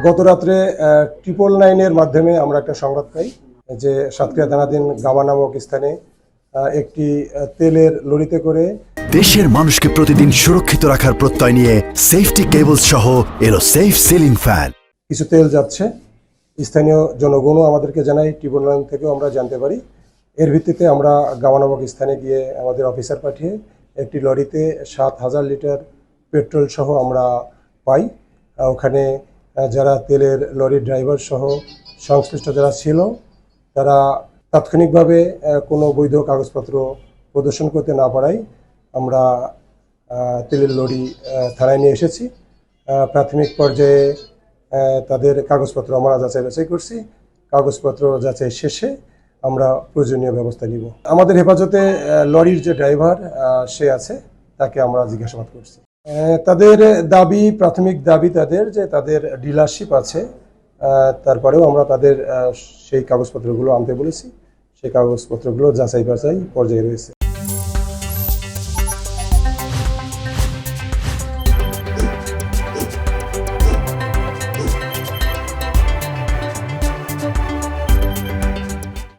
গত রাত্রে 999-এর মাধ্যমে আমরা একটা সংবাদ পাই যে সাতক্ষীরা থানাধীন গামা নামক স্থানে একটি তেলের লরিতে করে দেশের মানুষকে প্রতিদিন সুরক্ষিত রাখার প্রত্যয় নিয়ে সেফটি কেবলস সহ এলো সেফ সিলিং ফ্যান। কিছু তেল যাচ্ছে। স্থানীয় জনগণও আমাদেরকে জানায়, 999 থেকেও আমরা জানতে পারি। এর ভিত্তিতে আমরা গামা নামক স্থানে গিয়ে আমাদের অফিসার পাঠিয়ে একটি লরিতে 7,000 লিটার পেট্রোল সহ আমরা পাই। ওখানে যারা তেলের লরির ড্রাইভার সহ সংশ্লিষ্ট যারা ছিল তারা তাৎক্ষণিকভাবে কোনো বৈধ কাগজপত্র প্রদর্শন করতে না পারায় আমরা তেলের লরি থানায় নিয়ে এসেছি। প্রাথমিক পর্যায়ে তাদের কাগজপত্র আমরা যাচাই বাছাই করছি। কাগজপত্র যাচাই শেষে আমরা প্রয়োজনীয় ব্যবস্থা নিব। আমাদের হেফাজতে লরির যে ড্রাইভার সে আছে, তাকে আমরা জিজ্ঞাসাবাদ করছি। তাদের দাবি, প্রাথমিক দাবি তাদের যে তাদের ডিলারশিপ আছে, তারপরেও আমরা তাদের সেই কাগজপত্রগুলো আনতে বলেছি। সেই কাগজপত্রগুলো যাচাই বাছাই পর্যায়ে রয়েছে।